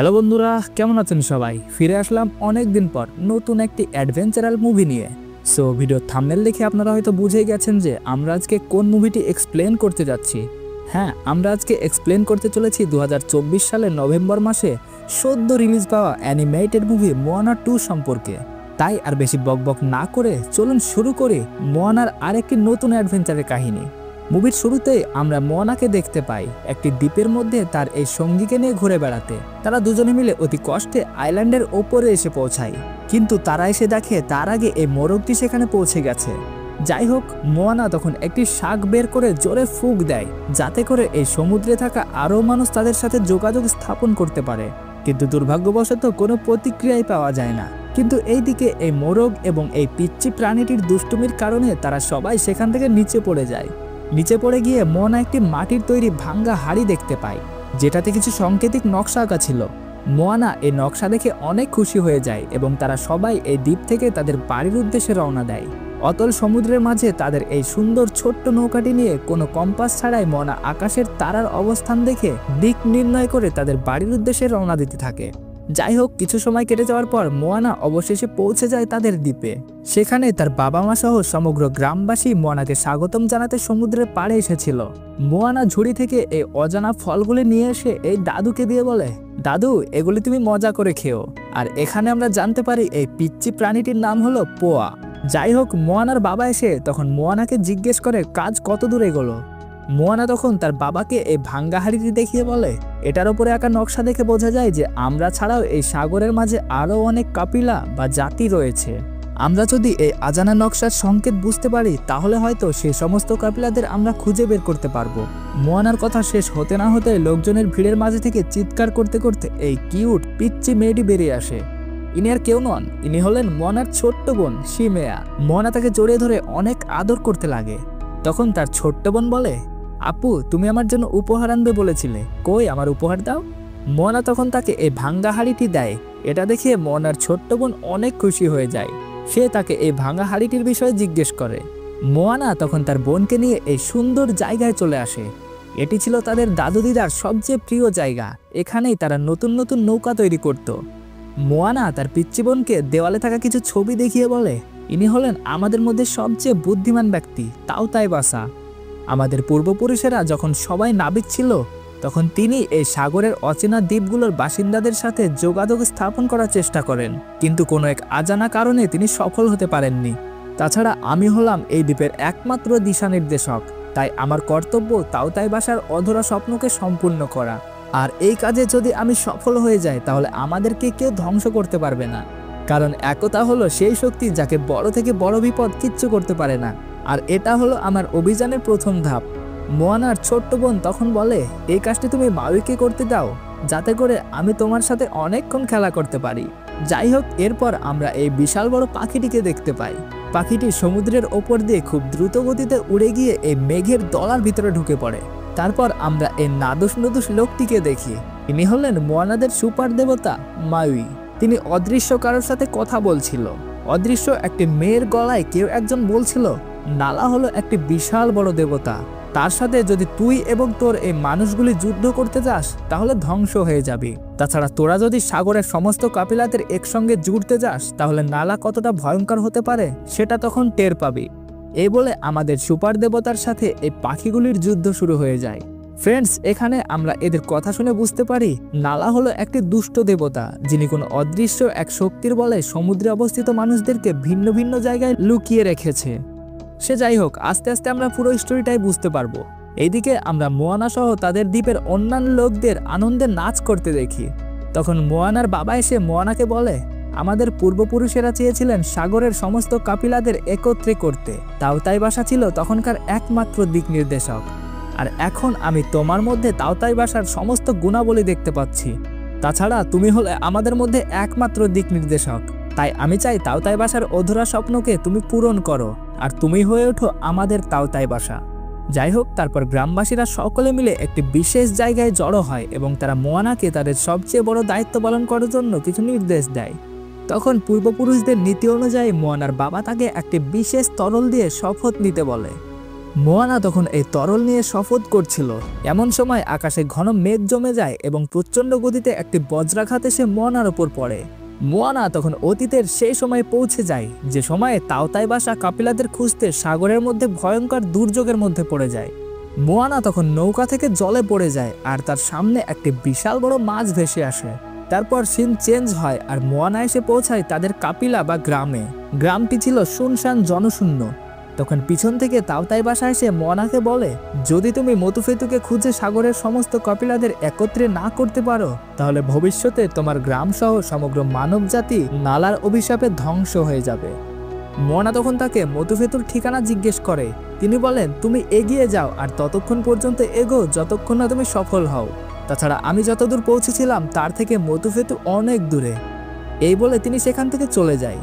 Hello বন্ধুরা, কেমন আছেন সবাই? ফিরে আসলাম অনেক দিন পর নতুন একটি অ্যাডভেঞ্চারাল মুভি নিয়ে। সো ভিডিওর থাম্বনেল দেখে আপনারা হয়তো বুঝেই গেছেন যে আমরা আজকে কোন মুভিটি এক্সপ্লেন করতে যাচ্ছি। হ্যাঁ, আমরা আজকে এক্সপ্লেন করতে চলেছি 2024 সালের নভেম্বর মাসে সদ্য রিলিজ পাওয়া অ্যানিমেটেড মুভি মোয়ানা 2 সম্পর্কে। তাই আর বেশি বকবক না করে চলুন শুরু করি মোয়ানার আরেকটি নতুন অ্যাডভেঞ্চারের কাহিনী। মুভির শুরুতেই আমরা মোয়ানাকে দেখতে পাই একটি দ্বীপের মধ্যে তার এই সঙ্গীকে নিয়ে ঘুরে বেড়াতে। তারা দুজনে মিলে অতি কষ্টে আইল্যান্ডের ওপরে এসে পৌঁছায়, কিন্তু তারা এসে দেখে তার আগে এই মোরগটি সেখানে পৌঁছে গেছে। যাই হোক, মোয়ানা তখন একটি শাক বের করে জোরে ফুঁক দেয় যাতে করে এই সমুদ্রে থাকা আরও মানুষ তাদের সাথে যোগাযোগ স্থাপন করতে পারে, কিন্তু দুর্ভাগ্যবশত কোনো প্রতিক্রিয়াই পাওয়া যায় না। কিন্তু এইদিকে এই মোরগ এবং এই পিচ্চি প্রাণীটির দুষ্টুমির কারণে তারা সবাই সেখান থেকে নিচে পড়ে যায়। নিচে পড়ে গিয়ে মোয়ানা একটি মাটির তৈরি ভাঙ্গা হাড়ি দেখতে পায়, যেটাতে কিছু সাংকেতিক নকশা আঁকা ছিল। মোয়ানা এই নকশা দেখে অনেক খুশি হয়ে যায় এবং তারা সবাই এই দ্বীপ থেকে তাদের বাড়ির উদ্দেশ্যে রওনা দেয়। অতল সমুদ্রের মাঝে তাদের এই সুন্দর ছোট্ট নৌকাটি নিয়ে কোনো কম্পাস ছাড়াই মোয়ানা আকাশের তারার অবস্থান দেখে দিক নির্ণয় করে তাদের বাড়ির উদ্দেশ্যে রওনা দিতে থাকে। যাই হোক, কিছু সময় কেটে যাওয়ার পর মোয়ানা অবশেষে পৌঁছে যায় তাদের দ্বীপে। সেখানে তার বাবা মা সহ সমগ্র গ্রামবাসী মোয়ানাকে স্বাগতম জানাতে সমুদ্রের পাড়ে এসেছিল। মোয়ানা ঝুড়ি থেকে এই অজানা ফলগুলি নিয়ে এসে এই দাদুকে দিয়ে বলে, দাদু, এগুলি তুমি মজা করে খেও। আর এখানে আমরা জানতে পারি এই পিচ্চি প্রাণীটির নাম হলো পোয়া। যাই হোক, মোয়ানার বাবা এসে তখন মোয়ানাকে জিজ্ঞেস করে কাজ কত দূর এগোলো। মোয়ানা তখন তার বাবাকে এই ভাঙ্গা হাড়িটি দেখিয়ে বলে, এটার উপরে আঁকা নকশা দেখে বোঝা যায় যে আমরা ছাড়াও এই সাগরের মাঝে আরও অনেক কাপিলা বা জাতি রয়েছে। আমরা যদি এই আজানা নকশার সংকেত বুঝতে পারি তাহলে হয়তো সে সমস্ত কাপিলাদের আমরা খুঁজে বের করতে পারবো। মোয়ানার কথা শেষ হতে না হতে লোকজনের ভিড়ের মাঝে থেকে চিৎকার করতে করতে এই কিউট পিচ্চি মেয়েটি বেরিয়ে আসে। ইনি আর কেউ নন, ইনি হলেন মোয়ানার ছোট্ট বোন শিমেয়া। মোয়ানা তাকে জড়িয়ে ধরে অনেক আদর করতে লাগে। তখন তার ছোট্ট বোন বলে, আপু, তুমি আমার জন্য উপহার আনবে বলেছিলে, কই আমার উপহার দাও। মোয়ানা তখন তাকে এই ভাঙ্গা হাড়িটি দেয়। এটা দেখে মোয়ানার ছোট্ট বোন অনেক খুশি হয়ে যায়। সে তাকে এই ভাঙ্গা হাড়িটির বিষয়ে জিজ্ঞেস করে। মোয়ানা তখন তার বোনকে নিয়ে এই সুন্দর জায়গায় চলে আসে। এটি ছিল তাদের দাদু দিদার সবচেয়ে প্রিয় জায়গা। এখানেই তারা নতুন নতুন নৌকা তৈরি করত। মোয়ানা তার পিচ্চি বোনকে দেওয়ালে থাকা কিছু ছবি দেখিয়ে বলে, ইনি হলেন আমাদের মধ্যে সবচেয়ে বুদ্ধিমান ব্যক্তি তাওতাইবাসা। আমাদের পূর্বপুরুষেরা যখন সবাই নাবিক ছিল তখন তিনি এই সাগরের অচেনা দ্বীপগুলোর বাসিন্দাদের সাথে যোগাযোগ স্থাপন করার চেষ্টা করেন, কিন্তু কোনো এক অজানা কারণে তিনি সফল হতে পারেননি। তাছাড়া আমি হলাম এই দ্বীপের একমাত্র দিশা নির্দেশক, তাই আমার কর্তব্য তাওতাইবাসার অধরা স্বপ্নকে সম্পূর্ণ করা। আর এই কাজে যদি আমি সফল হয়ে যাই তাহলে আমাদেরকে কেউ ধ্বংস করতে পারবে না, কারণ একতা হলো সেই শক্তি যাকে বড় থেকে বড় বিপদ কিচ্ছু করতে পারে না। আর এটা হলো আমার অভিযানের প্রথম ধাপ। মোয়ানার ছোট্ট বোন তখন বলে, এই কাজটি তুমি মাউইকে করতে দাও, যাতে করে আমি তোমার সাথে অনেকক্ষণ খেলা করতে পারি। যাই হোক, এরপর আমরা এই বিশাল বড় পাখিটিকে দেখতে পাই। পাখিটি সমুদ্রের ওপর দিয়ে খুব দ্রুত গতিতে উড়ে গিয়ে এই মেঘের দলার ভিতরে ঢুকে পড়ে। তারপর আমরা এই নাদুস নুদুস লোকটিকে দেখি। ইনি হলেন মোয়ানাদের সুপার দেবতা মাউই। তিনি অদৃশ্য কারোর সাথে কথা বলছিল। অদৃশ্য একটি মেয়ের গলায় কেউ একজন বলছিল, নালা হলো একটি বিশাল বড় দেবতা, তার সাথে যদি তুই এবং তোর এই মানুষগুলি যুদ্ধ করতে যাস তাহলে ধ্বংস হয়ে যাবি। তাছাড়া তোরা যদি সাগরের সমস্ত কাপিলাদের একসঙ্গে জুড়তে যাস তাহলে নালা কতটা ভয়ঙ্কর হতে পারে সেটা তখন টের পাবি। এই বলে আমাদের সুপার দেবতার সাথে এই পাখিগুলির যুদ্ধ শুরু হয়ে যায়। ফ্রেন্ডস, এখানে আমরা এদের কথা শুনে বুঝতে পারি নালা হলো একটি দুষ্ট দেবতা, যিনি কোনো অদৃশ্য এক শক্তির বলে সমুদ্রে অবস্থিত মানুষদেরকে ভিন্ন ভিন্ন জায়গায় লুকিয়ে রেখেছে। সে যাই হোক, আস্তে আস্তে আমরা পুরো স্টোরিটাই বুঝতে পারবো। এইদিকে আমরা মোয়ানা সহ তাদের দ্বীপের অন্যান্য লোকদের আনন্দে নাচ করতে দেখি। তখন মোয়ানার বাবা এসে মোয়ানাকে বলে, আমাদের পূর্বপুরুষেরা চেয়েছিলেন সাগরের সমস্ত কাপিলাদের একত্রে করতে, তাওতাইবাসা ছিল তখনকার একমাত্র দিক নির্দেশক। আর এখন আমি তোমার মধ্যে তাওতাইবাসার সমস্ত গুণাবলী দেখতে পাচ্ছি। তাছাড়া তুমি হলে আমাদের মধ্যে একমাত্র দিক নির্দেশক, তাই আমি চাই তাওতাইবাসার অধরা স্বপ্নকে তুমি পূরণ করো আর তুমি হয়ে ওঠো আমাদের তাওতাইবাসা। যাই হোক, তারপর গ্রামবাসীরা সকলে মিলে একটি বিশেষ জায়গায় জড়ো হয় এবং তারা মোয়ানাকে তাদের সবচেয়ে বড় দায়িত্ব পালন করার জন্য কিছু নির্দেশ দেয়। তখন পূর্বপুরুষদের নীতি অনুযায়ী মোয়ানার বাবা তাকে একটি বিশেষ তরল দিয়ে শপথ নিতে বলে। মোয়ানা তখন এই তরল নিয়ে শপথ করছিল। এমন সময় আকাশে ঘন মেঘ জমে যায় এবং প্রচণ্ড গতিতে একটি বজ্রাঘাত এসে মোয়ানার ওপর পড়ে। মোয়ানা তখন অতীতের সেই সময়ে পৌঁছে যায় যে সময়ে তাওতায় বাসা কাপিলাদের খুঁজতে সাগরের মধ্যে ভয়ঙ্কর দুর্যোগের মধ্যে পড়ে যায়। মোয়ানা তখন নৌকা থেকে জলে পড়ে যায় আর তার সামনে একটি বিশাল বড় মাছ ভেসে আসে। তারপর সিন চেঞ্জ হয় আর মোয়ানা এসে পৌঁছায় তাদের কাপিলা বা গ্রামে। গ্রামটি ছিল শুনশান জনশূন্য। তখন পিছন থেকে তাওতাই বাসা এসে মোয়ানাকে বলে, যদি তুমি মতুফেতুকে খুঁজে সাগরের সমস্ত কপিলাদের একত্রে না করতে পারো তাহলে ভবিষ্যতে তোমার গ্রাম সহ সমগ্র মানব জাতি নালার অভিশাপে ধ্বংস হয়ে যাবে। মোয়ানা তখন তাকে মতুফেতুর ঠিকানা জিজ্ঞেস করে। তিনি বলেন, তুমি এগিয়ে যাও আর ততক্ষণ পর্যন্ত এগো যতক্ষণ না তুমি সফল হও। তাছাড়া আমি যতদূর পৌঁছেছিলাম তার থেকে মতুফেতু অনেক দূরে। এই বলে তিনি সেখান থেকে চলে যায়।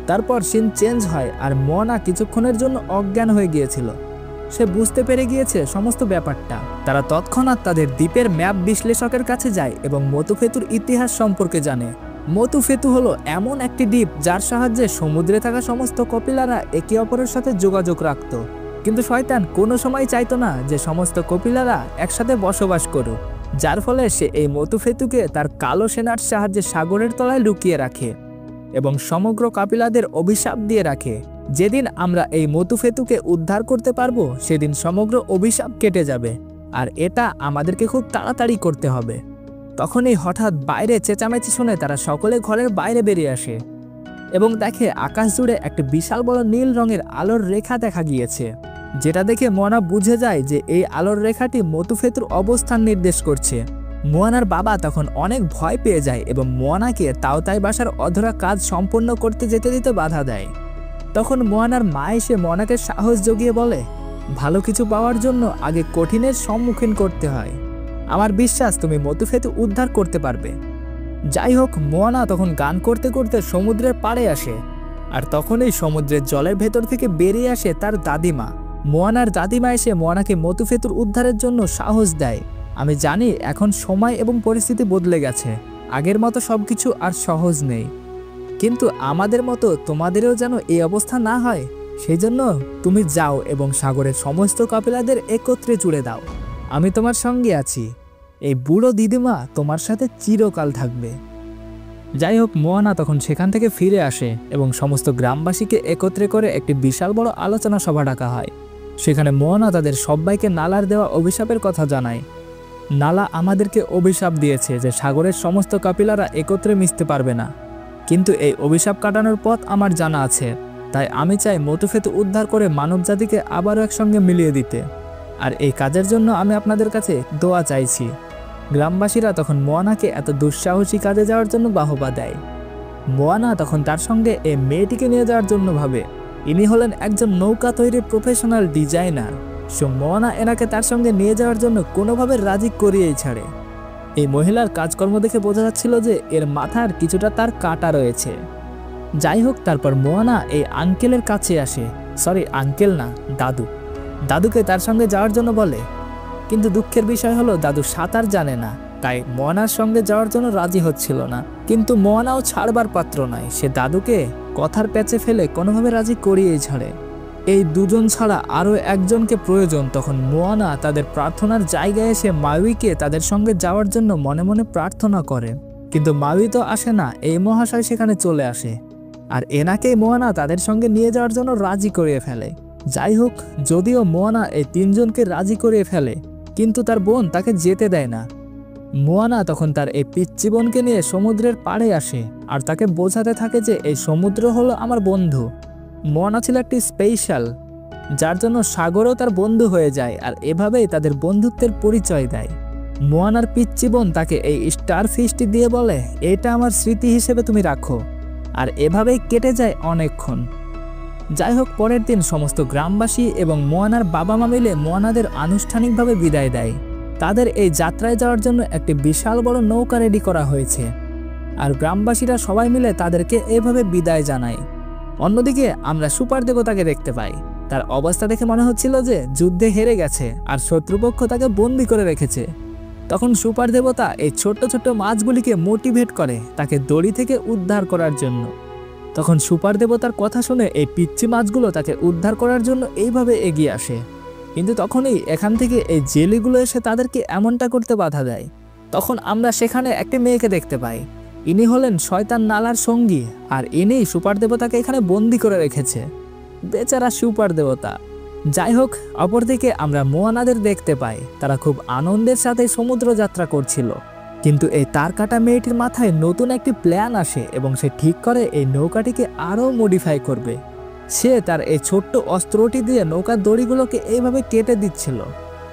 তারপর সিন চেঞ্জ হয় আর মোয়ানা কিছুক্ষণের জন্য অজ্ঞান হয়ে গিয়েছিল। সে বুঝতে পেরে গিয়েছে সমস্ত ব্যাপারটা। তারা তৎক্ষণাৎ তাদের দ্বীপের ম্যাপ বিশ্লেষকের কাছে যায় এবং মতুফেতুর ইতিহাস সম্পর্কে জানে। মতুফেতু হলো এমন একটি দ্বীপ যার সাহায্যে সমুদ্রে থাকা সমস্ত কপিলারা একে অপরের সাথে যোগাযোগ রাখত। কিন্তু শয়তান কোনো সময় চাইতো না যে সমস্ত কপিলারা একসাথে বসবাস করুক, যার ফলে সে এই মতুফেতুকে তার কালো সেনার সাহায্যে সাগরের তলায় লুকিয়ে রাখে এবং সমগ্র কাপিলাদের অভিশাপ দিয়ে রাখে। যেদিন আমরা এই মতুফেতুকে উদ্ধার করতে পারবো সেদিন সমগ্র অভিশাপ কেটে যাবে, আর এটা আমাদেরকে খুব তাড়াতাড়ি করতে হবে। তখনই হঠাৎ বাইরে চেঁচামেচি শুনে তারা সকলে ঘরের বাইরে বেরিয়ে আসে এবং দেখে আকাশ জুড়ে একটি বিশাল বড় নীল রঙের আলোর রেখা দেখা গিয়েছে, যেটা দেখে মোয়ানা বুঝে যায় যে এই আলোর রেখাটি মতুফেতুর অবস্থান নির্দেশ করছে। মোয়ানার বাবা তখন অনেক ভয় পেয়ে যায় এবং মোয়ানাকে তাওতাই বাসার অধরা কাজ সম্পন্ন করতে যেতে দিতে বাধা দেয়। তখন মোয়ানার মা এসে মোয়ানাকে সাহস জগিয়ে বলে, ভালো কিছু পাওয়ার জন্য আগে কঠিনের সম্মুখীন করতে হয়। আমার বিশ্বাস তুমি মতুফেতু উদ্ধার করতে পারবে। যাই হোক, মোয়ানা তখন গান করতে করতে সমুদ্রের পাড়ে আসে আর তখনই সমুদ্রের জলের ভেতর থেকে বেরিয়ে আসে তার দাদিমা। মোয়ানার দাদিমা এসে মোয়ানাকে মতুফেতুর উদ্ধারের জন্য সাহস দেয়। আমি জানি এখন সময় এবং পরিস্থিতি বদলে গেছে, আগের মতো সবকিছু আর সহজ নেই, কিন্তু আমাদের মতো তোমাদেরও যেন এই অবস্থা না হয় সেই জন্য তুমি যাও এবং সাগরের সমস্ত কাপিলাদের একত্রে জুড়ে দাও। আমি তোমার সঙ্গে আছি। এই বুড়ো দিদিমা তোমার সাথে চিরকাল থাকবে। যাই হোক, মোয়ানা তখন সেখান থেকে ফিরে আসে এবং সমস্ত গ্রামবাসীকে একত্রে করে একটি বিশাল বড় আলোচনা সভা ডাকা হয়। সেখানে মোয়ানা তাদের সবাইকে নালার দেওয়া অভিশাপের কথা জানায়। নালা আমাদেরকে অভিশাপ দিয়েছে যে সাগরের সমস্ত কাপিলারা একত্রে মিশতে পারবে না, কিন্তু এই অভিশাপ কাটানোর পথ আমার জানা আছে। তাই আমি চাই মতুফেতু উদ্ধার করে মানব জাতিকে আবারও একসঙ্গে মিলিয়ে দিতে, আর এই কাজের জন্য আমি আপনাদের কাছে দোয়া চাইছি। গ্রামবাসীরা তখন মোয়ানাকে এত দুঃসাহসী কাজে যাওয়ার জন্য বাহবা দেয়। মোয়ানা তখন তার সঙ্গে এই মেয়েটিকে নিয়ে যাওয়ার জন্য ভাবে। ইনি হলেন একজন নৌকা তৈরির প্রফেশনাল ডিজাইনার। সো মোয়ানা এনাকে তার সঙ্গে নিয়ে যাওয়ার জন্য কোনোভাবে রাজি করিয়েই ছাড়ে। এই মহিলার কাজকর্ম দেখে বোঝা যাচ্ছিল যে এর মাথার কিছুটা তার কাটা রয়েছে। যাই হোক, তারপর মোয়ানা এই আঙ্কেলের কাছে আসে, সরি আঙ্কেল না, দাদুকে তার সঙ্গে যাওয়ার জন্য বলে। কিন্তু দুঃখের বিষয় হলো দাদু সাঁতার জানে না, তাই মোয়ানার সঙ্গে যাওয়ার জন্য রাজি হচ্ছিল না। কিন্তু মোয়ানাও ছাড়বার পাত্র নয়, সে দাদুকে কথার প্যাচে ফেলে কোনোভাবে রাজি করিয়েই ছাড়ে। এই দুজন ছাড়া আরও একজনকে প্রয়োজন। তখন মোয়ানা তাদের প্রার্থনার জায়গায় এসে মাউইকে তাদের সঙ্গে যাওয়ার জন্য মনে মনে প্রার্থনা করে, কিন্তু মাউই তো আসে না। এই মহাশয় সেখানে চলে আসে আর এনাকেই মোয়ানা তাদের সঙ্গে নিয়ে যাওয়ার জন্য রাজি করিয়ে ফেলে। যাই হোক, যদিও মোয়ানা এই তিনজনকে রাজি করিয়ে ফেলে, কিন্তু তার বোন তাকে যেতে দেয় না। মোয়ানা তখন তার এই পিচ্চি বোনকে নিয়ে সমুদ্রের পাড়ে আসে আর তাকে বোঝাতে থাকে যে এই সমুদ্র হলো আমার বন্ধু। মোয়ানা ছিল একটি স্পেশাল, যার জন্য সাগরও তার বন্ধু হয়ে যায়, আর এভাবেই তাদের বন্ধুত্বের পরিচয় দেয়। মোয়ানার পিচ্চি বোন তাকে এই স্টার ফিশটি দিয়ে বলে, এটা আমার স্মৃতি হিসেবে তুমি রাখো। আর এভাবেই কেটে যায় অনেকক্ষণ। যাই হোক, পরের দিন সমস্ত গ্রামবাসী এবং মোয়ানার বাবা মা মিলে মোয়ানাদের আনুষ্ঠানিকভাবে বিদায় দেয়। তাদের এই যাত্রায় যাওয়ার জন্য একটি বিশাল বড় নৌকা রেডি করা হয়েছে, আর গ্রামবাসীরা সবাই মিলে তাদেরকে এভাবে বিদায় জানায়। অন্যদিকে আমরা সুপার দেবতাকে দেখতে পাই। তার অবস্থা দেখে মনে হচ্ছিল যে যুদ্ধে হেরে গেছে আর শত্রুপক্ষ তাকে বন্দি করে রেখেছে। তখন সুপার দেবতা এই ছোট্ট ছোট্ট মাছগুলিকে মোটিভেট করে তাকে দড়ি থেকে উদ্ধার করার জন্য। তখন সুপার দেবতার কথা শুনে এই পিচ্চি মাছগুলো তাকে উদ্ধার করার জন্য এইভাবে এগিয়ে আসে। কিন্তু তখনই এখান থেকে এই জেলিগুলো এসে তাদেরকে এমনটা করতে বাধা দেয়। তখন আমরা সেখানে একটি মেয়েকে দেখতে পাই। ইনি হলেন শয়তান নালার সঙ্গী, আর ইনিই সুপার দেবতাকে এখানে বন্দি করে রেখেছে। বেচারা সুপার দেবতা। যাই হোক, অপরদিকে আমরা মোয়ানাদের দেখতে পাই তারা খুব আনন্দের সাথে সমুদ্র যাত্রা করছিল। কিন্তু এই তার কাটা মেয়েটির মাথায় নতুন একটি প্ল্যান আসে এবং সে ঠিক করে এই নৌকাটিকে আরও মডিফাই করবে। সে তার এই ছোট্ট অস্ত্রটি দিয়ে নৌকার দড়িগুলোকে এইভাবে কেটে দিচ্ছিল,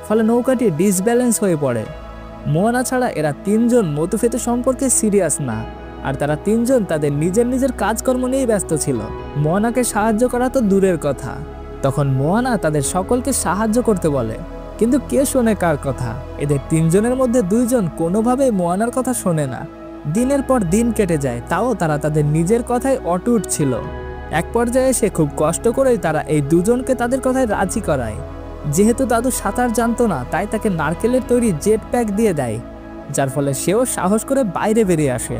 ফলে নৌকাটি ডিসব্যালেন্স হয়ে পড়ে। মোয়ানা ছাড়া এরা তিনজন মতুফেতু সম্পর্কে সিরিয়াস না, আর তারা তিনজন তাদের নিজের নিজের কাজকর্ম নিয়েই ব্যস্ত ছিল। মোয়ানাকে সাহায্য করা তো দূরের কথা। তখন মোয়ানা তাদের সকলকে সাহায্য করতে বলে, কিন্তু কে শোনে কার কথা? এদের তিনজনের মধ্যে দুইজন কোনোভাবেই মোয়ানার কথা শোনে না। দিনের পর দিন কেটে যায়, তাও তারা তাদের নিজের কথায় অটুট ছিল। এক পর্যায়ে এসে খুব কষ্ট করেই তারা এই দুজনকে তাদের কথায় রাজি করায়। যেহেতু দাদু সাঁতার জানতো না, তাই তাকে নারকেলের তৈরি জেট প্যাক দিয়ে দেয়, যার ফলে সেও সাহস করে বাইরে বেরিয়ে আসে।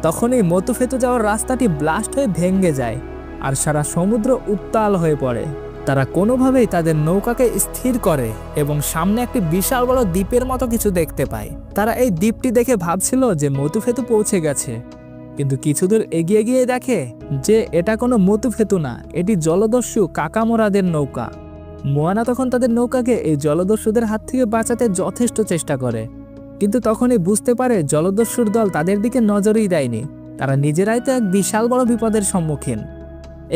তখনই মতুফেতু যাওয়ার রাস্তাটি ব্লাস্ট হয়ে ভেঙে যায়, আর সারা সমুদ্র উত্তাল হয়ে পড়ে। তারা কোনোভাবেই তাদের নৌকাকে স্থির করে এবং সামনে একটি বিশাল বড় দ্বীপের মতো কিছু দেখতে পায়। তারা এই দ্বীপটি দেখে ভাবছিল যে মতুফেতু পৌঁছে গেছে, কিন্তু কিছু দূর এগিয়ে গিয়ে দেখে যে এটা কোনো মতুফেতু না, এটি জলদস্যু কাকামোরাদের নৌকা। মোয়ানা তখন তাদের নৌকাকে এই জলদস্যুদের হাত থেকে বাঁচাতে যথেষ্ট চেষ্টা করে, কিন্তু তখনই বুঝতে পারে জলদস্যুর দল তাদের দিকে নজরই দেয়নি। তারা নিজেরাই তো এক বিশাল বড় বিপদের সম্মুখীন।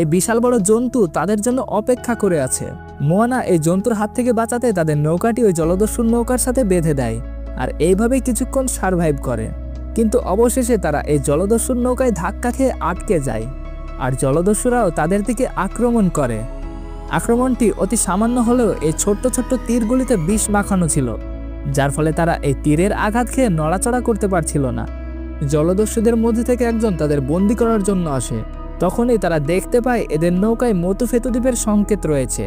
এই বিশাল বড় জন্তু তাদের জন্য অপেক্ষা করে আছে। মোয়ানা এই জন্তুর হাত থেকে বাঁচাতে তাদের নৌকাটি ওই জলদস্যুর নৌকার সাথে বেঁধে দেয়, আর এইভাবেই কিছুক্ষণ সারভাইভ করে। কিন্তু অবশেষে তারা এই জলদস্যুর নৌকায় ধাক্কা খেয়ে আটকে যায়, আর জলদস্যুরাও তাদের দিকে আক্রমণ করে। আক্রমণটি অতি সামান্য হলেও এই ছোট্ট ছোট্ট তীরগুলিতে বিষ মাখানো ছিল, যার ফলে তারা এই তীরের আঘাত খেয়ে নড়াচড়া করতে পারছিল না। জলদস্যুদের মধ্যে থেকে একজন তাদের বন্দি করার জন্য আসে। তখনই তারা দেখতে পায় এদের নৌকায় মতুফেতু দ্বীপের সংকেত রয়েছে,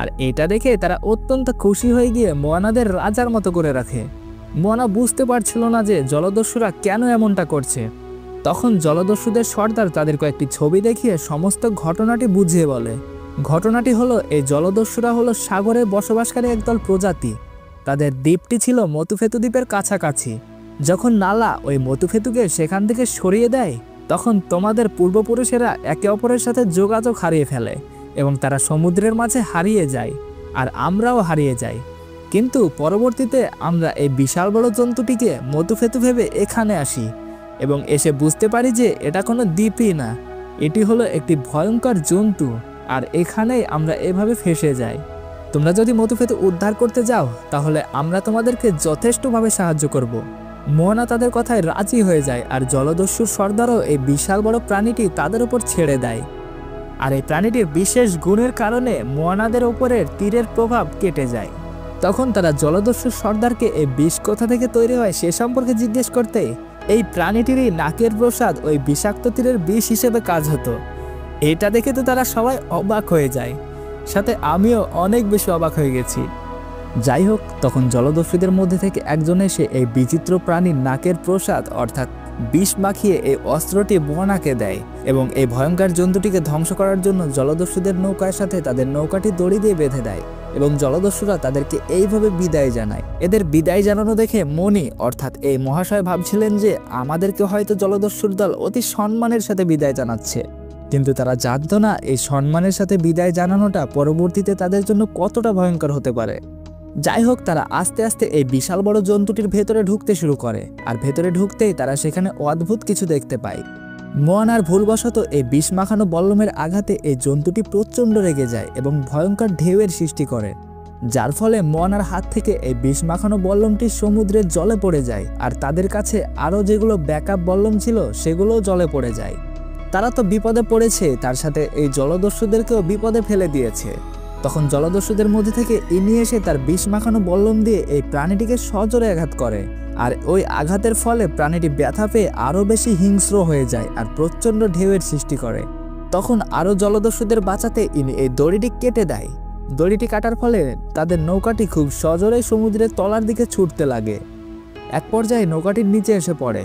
আর এটা দেখে তারা অত্যন্ত খুশি হয়ে গিয়ে মোয়ানাদের রাজার মতো করে রাখে। মোয়ানা বুঝতে পারছিল না যে জলদস্যুরা কেন এমনটা করছে। তখন জলদস্যুদের সর্দার তাদের কয়েকটি ছবি দেখিয়ে সমস্ত ঘটনাটি বুঝিয়ে বলে। ঘটনাটি হলো, এই জলদস্যুরা হলো সাগরে বসবাসকারী একদল প্রজাতি। তাদের দ্বীপটি ছিল মতুফেতু দ্বীপের কাছাকাছি। যখন নালা ওই মতুফেতুকে সেখান থেকে সরিয়ে দেয়, তখন তোমাদের পূর্বপুরুষেরা একে অপরের সাথে যোগাযোগ হারিয়ে ফেলে এবং তারা সমুদ্রের মাঝে হারিয়ে যায়, আর আমরাও হারিয়ে যাই। কিন্তু পরবর্তীতে আমরা এই বিশাল বড় জন্তুটিকে মতুফেতু ভেবে এখানে আসি এবং এসে বুঝতে পারি যে এটা কোনো দ্বীপই না, এটি হলো একটি ভয়ঙ্কর জন্তু, আর এখানেই আমরা এভাবে ফেঁসে যাই। তোমরা যদি মতুফেতু উদ্ধার করতে যাও, তাহলে আমরা তোমাদেরকে যথেষ্টভাবে সাহায্য করব। মোয়ানা তাদের কথায় রাজি হয়ে যায়, আর জলদস্যুর সর্দারও এই বিশাল বড় প্রাণীটি তাদের উপর ছেড়ে দেয়। আর এই প্রাণীটির বিশেষ গুণের কারণে মোয়ানাদের উপরের তীরের প্রভাব কেটে যায়। তখন তারা জলদস্যুর সর্দারকে এই বিষ কোথা থেকে তৈরি হয় সে সম্পর্কে জিজ্ঞেস করতে এই প্রাণীটিরই নাকের প্রসাদ ওই বিষাক্ত তীরের বিষ হিসেবে কাজ হতো। এটা দেখে তো তারা সবাই অবাক হয়ে যায়, সাথে আমিও অনেক বেশি অবাক হয়ে গেছি। যাই হোক, তখন জলদস্যুদের মধ্যে থেকে একজন এসে এই বিচিত্র প্রাণীর নাকের প্রসাদ অর্থাৎ বিষ মাখিয়ে এই অস্ত্রটি মোয়ানাকে দেয় এবং এই ভয়ঙ্কর জন্তুটিকে ধ্বংস করার জন্য জলদস্যুদের নৌকার সাথে তাদের নৌকাটি দড়ি দিয়ে বেঁধে দেয় এবং জলদস্যুরা তাদেরকে এইভাবে বিদায় জানায়। এদের বিদায় জানানো দেখে মনি অর্থাৎ এই মহাশয় ভাবছিলেন যে আমাদেরকে হয়তো জলদস্যুর দল অতি সম্মানের সাথে বিদায় জানাচ্ছে, কিন্তু তারা জানতো না এই সম্মানের সাথে বিদায় জানানোটা পরবর্তীতে তাদের জন্য কতটা ভয়ঙ্কর হতে পারে। যাই হোক, তারা আস্তে আস্তে এই বিশাল বড় জন্তুটির ভেতরে ঢুকতে শুরু করে, আর ভেতরে ঢুকতেই তারা সেখানে অদ্ভুত কিছু দেখতে পায়। মোয়ানার ভুলবশত এই বিষ মাখানো বল্লমের আঘাতে এই জন্তুটি প্রচণ্ড রেগে যায় এবং ভয়ঙ্কর ঢেউয়ের সৃষ্টি করে, যার ফলে মোয়ানার হাত থেকে এই বিষ মাখানো বল্লমটি সমুদ্রের জলে পড়ে যায়, আর তাদের কাছে আরও যেগুলো ব্যাকআপ বল্লম ছিল সেগুলোও জলে পড়ে যায়। তারা তো বিপদে পড়েছে, তার সাথে এই জলদস্যুদেরকেও বিপদে ফেলে দিয়েছে। তখন জলদস্যুদের মধ্যে থেকে ইনি এসে তার বিষ মাখানো বল্লম দিয়ে এই প্রাণীটিকে সজোরে আঘাত করে, আর ওই আঘাতের ফলে প্রাণীটি ব্যথা পেয়ে আরও বেশি হিংস্র হয়ে যায় আর প্রচণ্ড ঢেউয়ের সৃষ্টি করে। তখন আরও জলদস্যুদের বাঁচাতে ইনি এই দড়িটি কেটে দেয়। দড়িটি কাটার ফলে তাদের নৌকাটি খুব সজোরে সমুদ্রের তলার দিকে ছুটতে লাগে। এক পর্যায়ে নৌকাটির নিচে এসে পড়ে,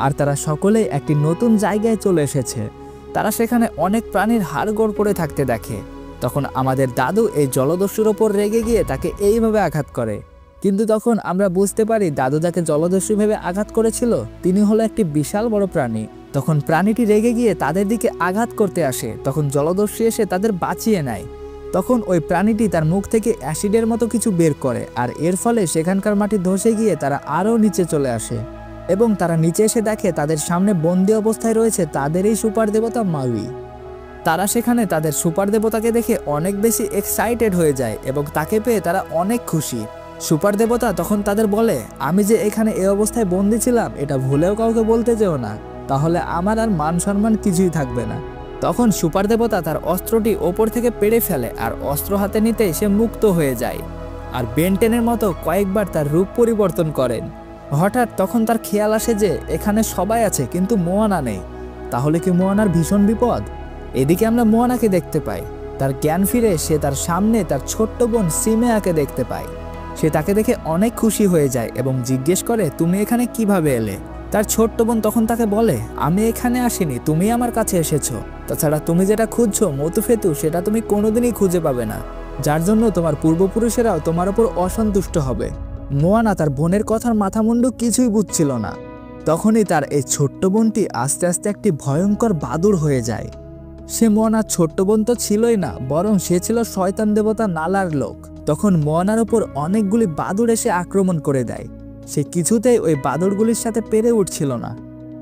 আর তারা সকলেই একটি নতুন জায়গায় চলে এসেছে। তারা সেখানে অনেক প্রাণীর হাড়গোড় পড়ে থাকতে দেখে, তখন আমাদের দাদু এই জলদস্যুর ওপর রেগে গিয়ে তাকে এইভাবে আঘাত করে। কিন্তু তখন আমরা বুঝতে পারি দাদু যাকে জলদস্যু ভেবে আঘাত করেছিল তিনি হলো একটি বিশাল বড় প্রাণী। তখন প্রাণীটি রেগে গিয়ে তাদের দিকে আঘাত করতে আসে, তখন জলদস্যু এসে তাদের বাঁচিয়ে নেয়। তখন ওই প্রাণীটি তার মুখ থেকে অ্যাসিডের মতো কিছু বের করে, আর এর ফলে সেখানকার মাটি ধসে গিয়ে তারা আরও নিচে চলে আসে এবং তারা নিচে এসে দেখে তাদের সামনে বন্দি অবস্থায় রয়েছে তাদের এই সুপার দেবতা মাউই। তারা সেখানে তাদের সুপার দেবতাকে দেখে অনেক বেশি এক্সাইটেড হয়ে যায় এবং তাকে পেয়ে তারা অনেক খুশি। সুপার দেবতা তখন তাদের বলে, আমি যে এখানে এই অবস্থায় বন্দি ছিলাম এটা ভুলেও কাউকে বলতে যেও না, তাহলে আমার আর মান সম্মান কিছুই থাকবে না। তখন সুপার দেবতা তার অস্ত্রটি ওপর থেকে পেড়ে ফেলে আর অস্ত্র হাতে নিতেই সে মুক্ত হয়ে যায় আর বেনটেনের মতো কয়েকবার তার রূপ পরিবর্তন করেন। হঠাৎ তখন তার খেয়াল আসে যে এখানে সবাই আছে কিন্তু মোয়ানা নেই, তাহলে কি মোয়ানার ভীষণ বিপদ? এদিকে আমরা মোয়ানাকে দেখতে পাই। তার জ্ঞান ফিরে সে তার সামনে তার ছোট্ট বোন সিমেয়াকে দেখতে পায়। সে তাকে দেখে অনেক খুশি হয়ে যায় এবং জিজ্ঞেস করে, তুমি এখানে কিভাবে এলে? তার ছোট্ট বোন তখন তাকে বলে, আমি এখানে আসিনি, তুমি আমার কাছে এসেছো। তাছাড়া তুমি যেটা খুঁজছো মোতুফেতু, সেটা তুমি কোনোদিনই খুঁজে পাবে না, যার জন্য তোমার পূর্বপুরুষেরাও তোমার উপর অসন্তুষ্ট হবে। মোয়ানা তার বোনের কথার মাথামুন্ডু কিছুই বুঝছিল না। তখনই তার এই ছোট্ট বোনটি আস্তে আস্তে একটি ভয়ঙ্কর বাদুড় হয়ে যায়। সে মোয়ানার ছোট্ট বোন তো ছিলই না, বরং সে ছিল শয়তান দেবতা নালার লোক। তখন মোয়ানার ওপর অনেকগুলি বাদুড় এসে আক্রমণ করে দেয়। সে কিছুতেই ওই বাদুড়গুলির সাথে পেরে উঠছিল না।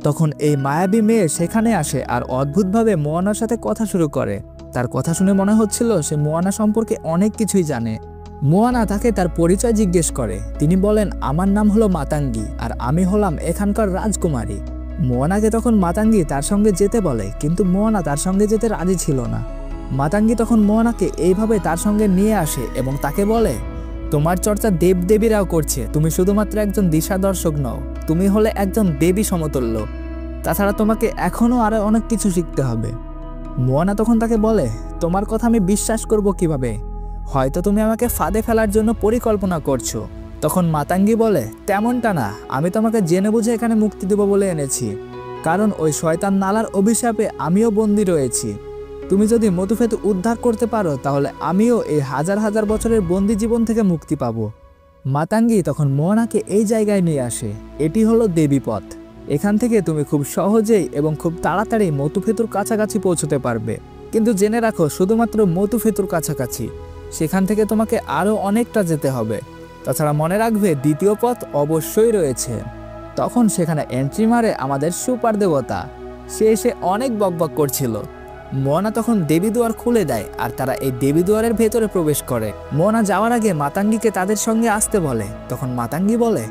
তখন এই মায়াবী মেয়ে সেখানে আসে আর অদ্ভুতভাবে মোয়ানার সাথে কথা শুরু করে। তার কথা শুনে মনে হচ্ছিল সে মোয়ানা সম্পর্কে অনেক কিছুই জানে। মোয়ানা তাকে তার পরিচয় জিজ্ঞেস করে। তিনি বলেন, আমার নাম হলো মাতাঙ্গি আর আমি হলাম এখানকার রাজকুমারী। মোয়ানাকে তখন মাতাঙ্গি তার সঙ্গে যেতে বলে, কিন্তু মোয়ানা তার সঙ্গে যেতে রাজি ছিল না। মাতাঙ্গি তখন মোয়ানাকে এইভাবে তার সঙ্গে নিয়ে আসে এবং তাকে বলে, তোমার চর্চা দেবদেবীরাও করছে, তুমি শুধুমাত্র একজন দিশা দর্শক নও, তুমি হলে একজন দেবী সমতুল্য। তাছাড়া তোমাকে এখনও আরো অনেক কিছু শিখতে হবে। মোয়ানা তখন তাকে বলে, তোমার কথা আমি বিশ্বাস করব কিভাবে? হয়তো তুমি আমাকে ফাঁদে ফেলার জন্য পরিকল্পনা করছো। তখন মাতাঙ্গি বলে, তেমনটা না, আমি তোমাকে জেনে বুঝে এখানে মুক্তি দেব বলে এনেছি, কারণ ওই শয়তান নালার অভিশাপে আমিও বন্দী রয়েছি। তুমি যদি মোতুফেতু উদ্ধার করতে পারো তাহলে আমিও এই হাজার হাজার বছরের বন্দি জীবন থেকে মুক্তি পাবো। মাতাঙ্গি তখন মোয়ানাকে এই জায়গায় নিয়ে আসে। এটি হলো দেবী পথ। এখান থেকে তুমি খুব সহজেই এবং খুব তাড়াতাড়ি মোতুফেতুর কাছাকাছি পৌঁছতে পারবে, কিন্তু জেনে রাখো শুধুমাত্র মোতুফেতুর কাছাকাছি, সেখান থেকে তোমাকে আরও অনেকটা যেতে হবে। তাছাড়া মনে রাখবে দ্বিতীয় পথ অবশ্যই রয়েছে। তখন সেখানে এন্ট্রি মারে আমাদের সুপার দেবতা। সে এসে অনেক বকবক করছিল। মোয়ানা তখন দেবী দুয়ার খুলে দেয় আর তারা এই দেবী দুয়ারের ভেতরে প্রবেশ করে। মোয়ানা যাওয়ার আগে মাতাঙ্গিকে তাদের সঙ্গে আসতে বলে। তখন মাতাঙ্গি বলে,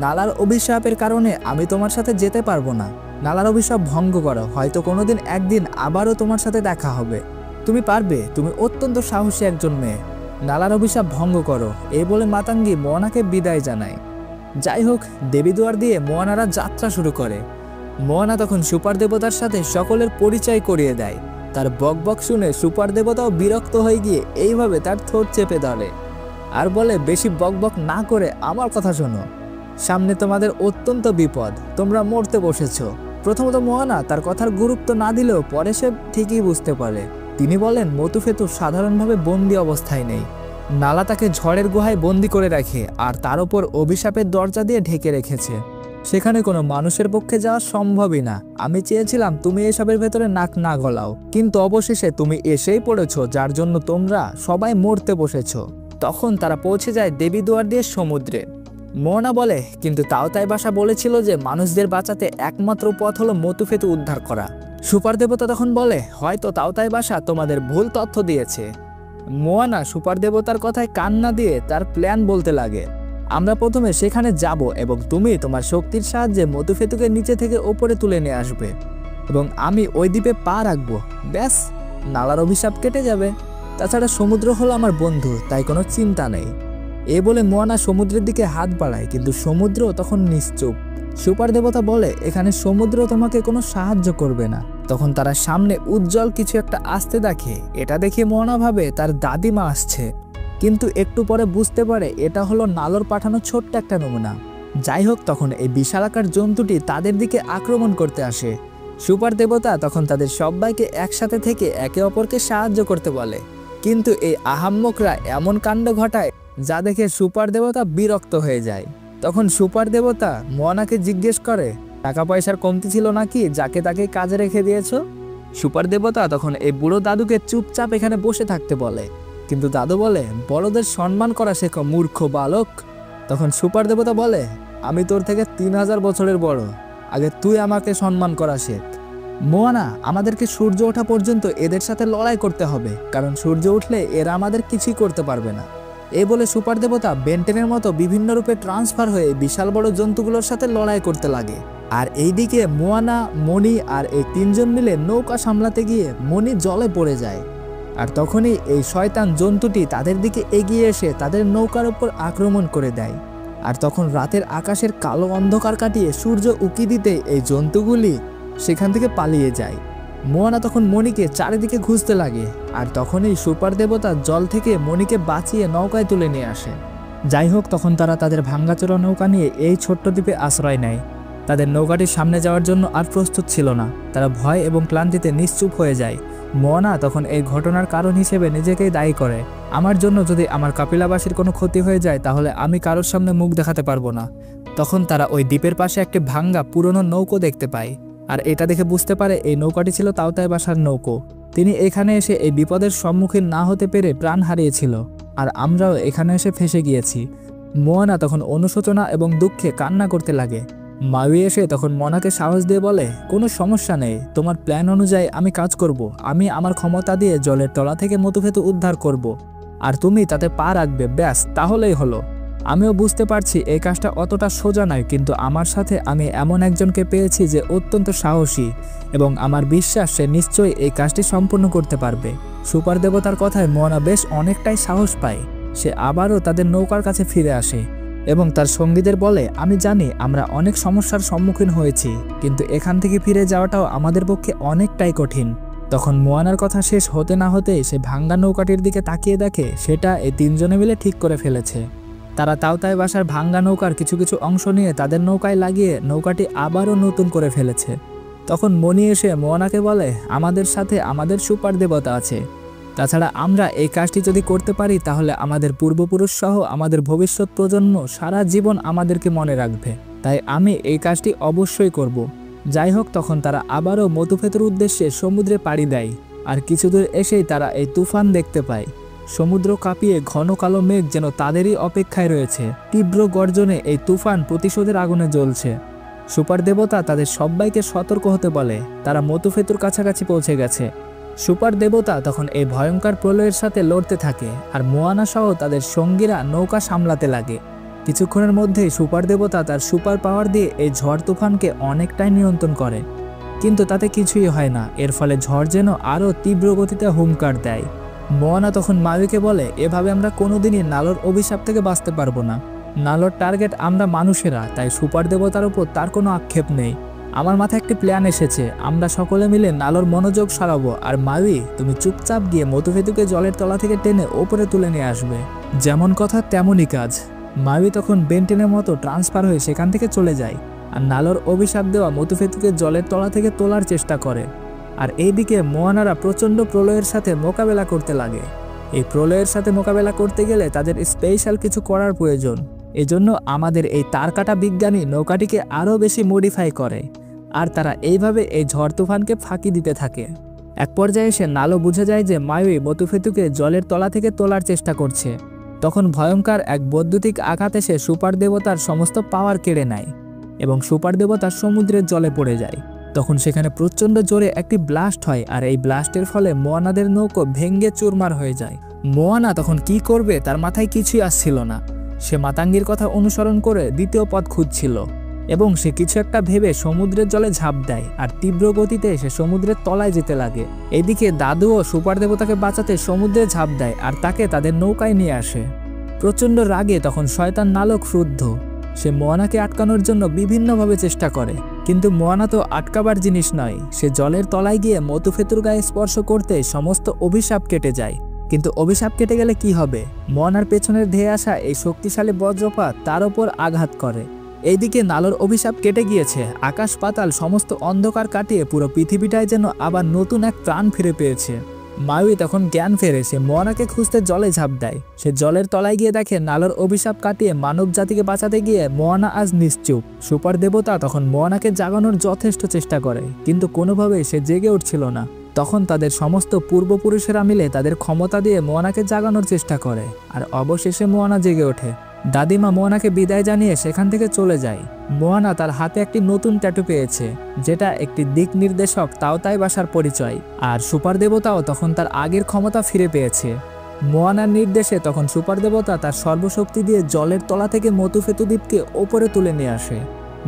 নালার অভিশাপের কারণে আমি তোমার সাথে যেতে পারবো না। নালার অভিশাপ ভঙ্গ করো, হয়তো কোনোদিন একদিন আবারও তোমার সাথে দেখা হবে। তুমি পারবে, তুমি অত্যন্ত সাহসী একজন মেয়ে, নালার অভিশাপ ভঙ্গ করো। এই বলে মাতাঙ্গি মোয়ানাকে বিদায় জানায়। যাই হোক, দেবী দুয়ার দিয়ে মোয়ানারা যাত্রা শুরু করে। মোয়ানা তখন সুপার দেবতার সাথে সকলের পরিচয় করিয়ে দেয়। তার বকবক শুনে সুপার দেবতাও বিরক্ত হয়ে গিয়ে এইভাবে তার ঠোঁট চেপে ধরে আর বলে, বেশি বকবক না করে আমার কথা শোনো, সামনে তোমাদের অত্যন্ত বিপদ, তোমরা মরতে বসেছো। প্রথমত মোয়ানা তার কথার গুরুত্ব না দিলেও পরে সে ঠিকই বুঝতে পারে। তিনি বলেন, মোতুফেতু সাধারণভাবে বন্দি অবস্থায় নেই, নালা তাকে ঝড়ের গুহায় বন্দি করে রাখে আর তার ওপর অভিশাপের দরজা দিয়ে ঢেকে রেখেছে। সেখানে কোনো মানুষের পক্ষে যাওয়া সম্ভবই না। আমি চেয়েছিলাম তুমি এসবের ভেতরে নাক না গলাও, কিন্তু অবশেষে তুমি এসেই পড়েছো, যার জন্য তোমরা সবাই মরতে বসেছো। তখন তারা পৌঁছে যায় দেবী দুয়ার দিয়ে সমুদ্রে। মোয়ানা বলে, কিন্তু তাওতাই বাসা বলেছিল যে মানুষদের বাঁচাতে একমাত্র পথ হলো মোতুফেতু উদ্ধার করা। সুপার দেবতা তখন বলে, হয়তো তাওতাই বাসা তোমাদের ভুল তথ্য দিয়েছে। মোয়ানা সুপার দেবতার কথায় কান না দিয়ে তার প্ল্যান বলতে লাগে। আমরা প্রথমে সেখানে যাব এবং তুমি তোমার শক্তির সাহায্যে মোতুফেতুকে নিচে থেকে ওপরে তুলে নিয়ে আসবে এবং আমি ওই দ্বীপে পা রাখবো, ব্যাস নালার অভিশাপ কেটে যাবে। তাছাড়া সমুদ্র হলো আমার বন্ধু, তাই কোনো চিন্তা নেই। এ বলে মোয়ানা সমুদ্রের দিকে হাত বাড়ায়, কিন্তু সমুদ্র তখন নিশ্চুপ। সুপার দেবতা বলে, এখানে সমুদ্র তোমাকে কোনো সাহায্য করবে না। তখন তারা সামনে উজ্জ্বল কিছু একটা আসতে দেখে। এটা দেখে মোয়ানা ভাবে তার দাদিমা আসছে, কিন্তু একটু পরে বুঝতে পারে এটা হলো নালর পাঠানো ছোট্ট একটা নমুনা। যাই হোক, তখন এই বিশালাকার জন্তুটি তাদের দিকে আক্রমণ করতে আসে। সুপার দেবতা তখন তাদের সবাইকে একসাথে থেকে একে অপরকে সাহায্য করতে বলে। কিন্তু এই আহাম্মকরা এমন কাণ্ড ঘটায় যা দেখে সুপার দেবতা বিরক্ত হয়ে যায়। তখন সুপার দেবতা মোয়ানাকে জিজ্ঞেস করে, টাকা পয়সার কমতি ছিল নাকি যাকে তাকে কাজে রেখে দিয়েছো? সুপার দেবতা তখন এই বুড়ো দাদুকে চুপচাপ এখানে বসে থাকতে বলে, কিন্তু দাদু বলে, বড়দের সম্মান করা শেখো মূর্খ বালক। তখন সুপার দেবতা বলে, আমি তোর থেকে 3000 বছরের বড়, আগে তুই আমাকে সম্মান করা শেখ। মোয়ানা, আমাদেরকে সূর্য ওঠা পর্যন্ত এদের সাথে লড়াই করতে হবে, কারণ সূর্য উঠলে এরা আমাদের কিছুই করতে পারবে না। এই বলে সুপার দেবতা বেন্টেনের মতো বিভিন্ন রূপে ট্রান্সফার হয়ে বিশাল বড় জন্তুগুলোর সাথে লড়াই করতে লাগে। আর এইদিকে মোয়ানা, মণি আর এই 3 জন মিলে নৌকা সামলাতে গিয়ে মণি জলে পড়ে যায়। আর তখনই এই শয়তান জন্তুটি তাদের দিকে এগিয়ে এসে তাদের নৌকার উপর আক্রমণ করে দেয়। আর তখন রাতের আকাশের কালো অন্ধকার কাটিয়ে সূর্য উকি দিতে এই জন্তুগুলি সেখান থেকে পালিয়ে যায়। মোয়ানা তখন মণিকে চারিদিকে খুঁজতে লাগে, আর তখনই সুপার দেবতা জল থেকে মণিকে বাঁচিয়ে নৌকায় তুলে নিয়ে আসে। যাই হোক, তখন তারা তাদের ভাঙ্গাচোরা নৌকা নিয়ে এই ছোট্ট দ্বীপে আশ্রয় নেয়। তাদের নৌকাটির সামনে যাওয়ার জন্য আর প্রস্তুত ছিল না, তারা ভয় এবং ক্লান্তিতে নিশ্চুপ হয়ে যায়। মোয়ানা তখন এই ঘটনার কারণ হিসেবে নিজেকেই দায়ী করে, আমার জন্য যদি আমার কাপিলাবাসীর কোনো ক্ষতি হয়ে যায় তাহলে আমি কারোর সামনে মুখ দেখাতে পারবো না। তখন তারা ওই দ্বীপের পাশে একটি ভাঙ্গা পুরনো নৌকো দেখতে পায়, আর এটা দেখে বুঝতে পারে এই নৌকাটি ছিল তাওতাই বাসার নৌকো। তিনি এখানে এসে এই বিপদের সম্মুখীন না হতে পেরে প্রাণ হারিয়েছিল, আর আমরাও এখানে এসে ফেসে গিয়েছি। মোয়ানা তখন অনুশোচনা এবং দুঃখে কান্না করতে লাগে। মাউই এসে তখন মোয়ানাকে সাহস দিয়ে বলে, কোনো সমস্যা নেই, তোমার প্ল্যান অনুযায়ী আমি কাজ করব। আমি আমার ক্ষমতা দিয়ে জলের তলা থেকে মতুফেতু উদ্ধার করব, আর তুমি তাতে পা রাখবে, ব্যাস, তাহলেই হলো। আমিও বুঝতে পারছি এই কাজটা অতটা সোজা নয়, কিন্তু আমার সাথে আমি এমন একজনকে পেয়েছি যে অত্যন্ত সাহসী, এবং আমার বিশ্বাস সে নিশ্চয়ই এই কাজটি সম্পূর্ণ করতে পারবে। সুপার দেবতার কথায় মোয়ানা বেশ অনেকটাই সাহস পায়। সে আবারও তাদের নৌকার কাছে ফিরে আসে এবং তার সঙ্গীদের বলে, আমি জানি আমরা অনেক সমস্যার সম্মুখীন হয়েছি, কিন্তু এখান থেকে ফিরে যাওয়াটাও আমাদের পক্ষে অনেকটাই কঠিন। তখন মোয়ানার কথা শেষ হতে না হতেই সে ভাঙ্গা নৌকাটির দিকে তাকিয়ে দেখে সেটা এই 3 জনে মিলে ঠিক করে ফেলেছে। তারা তাওতাই বাসার ভাঙ্গা নৌকার কিছু কিছু অংশ নিয়ে তাদের নৌকায় লাগিয়ে নৌকাটি আবারও নতুন করে ফেলেছে। তখন মণি এসে মোয়ানাকে বলে, আমাদের সাথে আমাদের সুপার দেবতা আছে, তাছাড়া আমরা এই কাজটি যদি করতে পারি তাহলে আমাদের পূর্বপুরুষ সহ আমাদের ভবিষ্যৎ প্রজন্ম সারা জীবন আমাদেরকে মনে রাখবে, তাই আমি এই কাজটি অবশ্যই করব। যাই হোক, তখন তারা আবারও মতুফেতুর উদ্দেশ্যে সমুদ্রে পাড়ি দেয়, আর কিছুদূর এসেই তারা এই তুফান দেখতে পায়। সমুদ্র কাঁপিয়ে ঘন কালো মেঘ যেন তাদেরই অপেক্ষায় রয়েছে। তীব্র গর্জনে এই তুফান প্রতিশোধের আগুনে জ্বলছে। সুপার দেবতা তাদের সবাইকে সতর্ক হতে বলে, তারা মতুফেতুর কাছাকাছি পৌঁছে গেছে। সুপার দেবতা তখন এই ভয়ঙ্কর প্রলয়ের সাথে লড়তে থাকে, আর মোয়ানা সহ তাদের সঙ্গীরা নৌকা সামলাতে লাগে। কিছুক্ষণের মধ্যেই সুপার দেবতা তার সুপার পাওয়ার দিয়ে এই ঝড় তুফানকে অনেকটাই নিয়ন্ত্রণ করে, কিন্তু তাতে কিছুই হয় না। এর ফলে ঝড় যেন আরও তীব্র গতিতে হুঙ্কার দেয়। মোয়ানা তখন মাউইকে বলে, এভাবে আমরা কোনোদিনই নালোর অভিশাপ থেকে বাঁচতে পারবো না। নালোর টার্গেট আমরা মানুষেরা, তাই সুপার দেবতার উপর তার কোনো আক্ষেপ নেই। আমার মাথায় একটি প্ল্যান এসেছে, আমরা সকলে মিলে নালোর মনোযোগ সরাবো, আর মাউই তুমি চুপচাপ গিয়ে মতুফেতুকে জলের তলা থেকে টেনে ওপরে তুলে নিয়ে আসবে। যেমন কথা তেমনই কাজ। মাউই তখন বেন্টেনের মতো ট্রান্সফার হয়ে সেখান থেকে চলে যায়, আর নালোর অভিশাপ দেওয়া মতুফেতুকে জলের তলা থেকে তোলার চেষ্টা করে। আর এইদিকে মোয়ানারা প্রচণ্ড প্রলয়ের সাথে মোকাবেলা করতে লাগে। এই প্রলয়ের সাথে মোকাবেলা করতে গেলে তাদের স্পেশাল কিছু করার প্রয়োজন। এজন্য আমাদের এই তারকাটা বিজ্ঞানী নৌকাটিকে আরও বেশি মডিফাই করে, আর তারা এইভাবে এই ঝড় তুফানকে ফাঁকি দিতে থাকে। এক পর্যায়ে এসে নালো বুঝে যায় যে মাউই মতুফেতুকে জলের তলা থেকে তোলার চেষ্টা করছে। তখন ভয়ঙ্কর এক বৈদ্যুতিক আঘাত এসে সুপার দেবতার সমস্ত পাওয়ার কেড়ে নেয়, এবং সুপার দেবতা সমুদ্রের জলে পড়ে যায়। তখন সেখানে প্রচণ্ড জোরে একটি ব্লাস্ট হয়, আর এই ব্লাস্টের ফলে মোয়ানাদের নৌকো ভেঙ্গে চুরমার হয়ে যায়। মোয়ানা তখন কি করবে তার মাথায় কিছুই আসছিল না। সে মাতাঙ্গির কথা অনুসরণ করে দ্বিতীয় পথ খুঁজছিল, এবং সে কিছু একটা ভেবে সমুদ্রের জলে ঝাঁপ দেয়, আর তীব্র গতিতে সে সমুদ্রের তলায় যেতে লাগে। এদিকে দাদুও সুপার দেবতাকে বাঁচাতে সমুদ্রে ঝাঁপ দেয়, আর তাকে তাদের নৌকায় নিয়ে আসে। প্রচণ্ড রাগে তখন শয়তান নালো ক্রুদ্ধ। সে মোয়ানাকে আটকানোর জন্য বিভিন্নভাবে চেষ্টা করে, কিন্তু মোয়ানা তো আটকাবার জিনিস নয়। সে জলের তলায় গিয়ে মতুফেতুর গায়ে স্পর্শ করতে সমস্ত অভিশাপ কেটে যায়। কিন্তু অভিশাপ কেটে গেলে কি হবে? মোয়ানার পেছনের ধেয়ে আসা এই শক্তিশালী বজ্রপাত তার ওপর আঘাত করে। এইদিকে নালোর অভিশাপ কেটে গিয়েছে। আকাশ পাতাল সমস্ত অন্ধকার কাটিয়ে পুরো পৃথিবীটাই যেন আবার নতুন এক প্রাণ ফিরে পেয়েছে। মাউই তখন জ্ঞান ফেরে সে মোয়ানাকে খুঁজতে জলে ঝাঁপ দেয়। সে জলের তলায় গিয়ে দেখে নালোর অভিশাপ কাটিয়ে মানব জাতিকে বাঁচাতে গিয়ে মোয়ানা আজ নিশ্চুপ। সুপার দেবতা তখন মোয়ানাকে জাগানোর যথেষ্ট চেষ্টা করে, কিন্তু কোনোভাবেই সে জেগে উঠছিল না। তখন তাদের সমস্ত পূর্বপুরুষেরা মিলে তাদের ক্ষমতা দিয়ে মোয়ানাকে জাগানোর চেষ্টা করে, আর অবশেষে মোয়ানা জেগে ওঠে। দাদিমা মোয়ানাকে বিদায় জানিয়ে সেখান থেকে চলে যায়। মোয়ানা তার হাতে একটি নতুন ট্যাটু পেয়েছে, যেটা একটি দিক নির্দেশক তাওতাই ভাষার পরিচয়। আর সুপার দেবতাও তখন তার আগের ক্ষমতা ফিরে পেয়েছে। মোয়ানার নির্দেশে তখন সুপার দেবতা তার সর্বশক্তি দিয়ে জলের তলা থেকে মতুফেতু দ্বীপকে ওপরে তুলে নিয়ে আসে।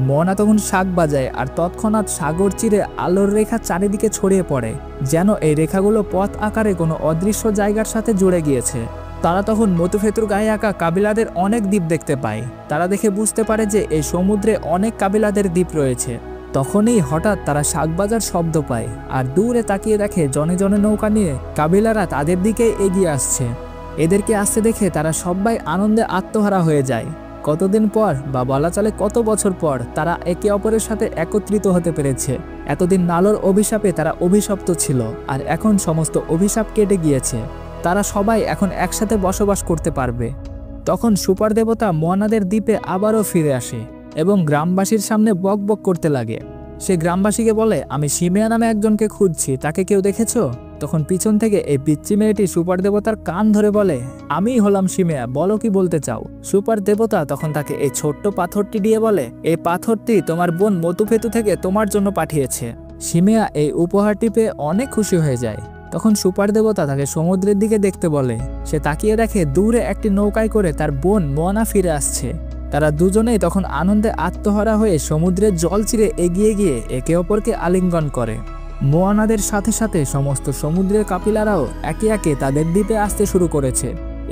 মোয়ানা তখন শাঁখ বাজায়, আর তৎক্ষণাৎ সাগর চিরে আলোর রেখা চারিদিকে ছড়িয়ে পড়ে, যেন এই রেখাগুলো পথ আকারে কোনো অদৃশ্য জায়গার সাথে জুড়ে গিয়েছে। তারা তখন মতুফেতুর গায়ে আঁকা কাবিলাদের অনেক দ্বীপ দেখতে পায়। তারা দেখে বুঝতে পারে যে এই সমুদ্রে অনেক কাবিলাদের দ্বীপ রয়েছে। তখনই হঠাৎ তারা শাঁখবাজার শব্দ পায়, আর দূরে তাকিয়ে দেখে জনে জনে নৌকা নিয়ে কাবিলারা তাদের দিকে এগিয়ে আসছে। এদেরকে আসতে দেখে তারা সবাই আনন্দে আত্মহারা হয়ে যায়। কতদিন পর, বা বলা চলে কত বছর পর, তারা একে অপরের সাথে একত্রিত হতে পেরেছে। এতদিন নালোর অভিশাপে তারা অভিশপ্ত ছিল, আর এখন সমস্ত অভিশাপ কেটে গিয়েছে। তারা সবাই এখন একসাথে বসবাস করতে পারবে। তখন সুপার দেবতা মোয়ানাদের দ্বীপে আবারও ফিরে আসে এবং গ্রামবাসীর সামনে বক বক করতে লাগে। সে গ্রামবাসীকে বলে, আমি সিমেয়া নামে একজনকে খুঁজছি, তাকে কেউ দেখেছ? তখন পিছন থেকে এই পিচ্চি মেয়েটি সুপার দেবতার কান ধরে বলে, আমিই হলাম সিমেয়া, বলো কি বলতে চাও? সুপার দেবতা তখন তাকে এই ছোট্ট পাথরটি দিয়ে বলে, এই পাথরটি তোমার বোন মতুফেতু থেকে তোমার জন্য পাঠিয়েছে। সিমেয়া এই উপহারটি পেয়ে অনেক খুশি হয়ে যায়। তখন সুপার দেবতা তাকে সমুদ্রের দিকে দেখতে বলে। সে তাকিয়ে দেখে দূরে একটি নৌকায় করে তার বোন মোয়ানা ফিরে আসছে। তারা দুজনেই তখন আনন্দে আত্মহারা হয়ে সমুদ্রের জল চিরে এগিয়ে গিয়ে একে অপরকে আলিঙ্গন করে। মোয়ানাদের সাথে সাথে সমস্ত সমুদ্রের কাবিলারাও একে একে তাদের দ্বীপে আসতে শুরু করেছে।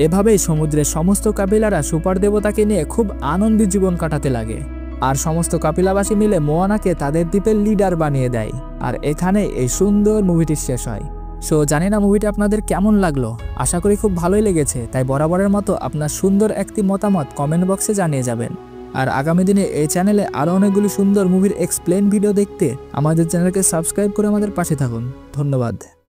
এভাবেই সমুদ্রের সমস্ত কাবিলারা সুপার দেবতাকে নিয়ে খুব আনন্দিত জীবন কাটাতে লাগে। আর সমস্ত কাবিলাবাসী মিলে মোয়ানাকে তাদের দ্বীপের লিডার বানিয়ে দেয়। আর এখানে এই সুন্দর মুভিটি শেষ হয়। সো জানি না মুভিটা আপনাদের কেমন লাগলো, আশা করি খুব ভালোই লেগেছে। তাই বরাবরের মতো আপনার সুন্দর একটি মতামত কমেন্ট বক্সে জানিয়ে যাবেন। আর আগামী দিনে এই চ্যানেলে আরও অনেকগুলি সুন্দর মুভির এক্সপ্লেন ভিডিও দেখতে আমাদের চ্যানেলকে সাবস্ক্রাইব করে আমাদের পাশে থাকুন। ধন্যবাদ।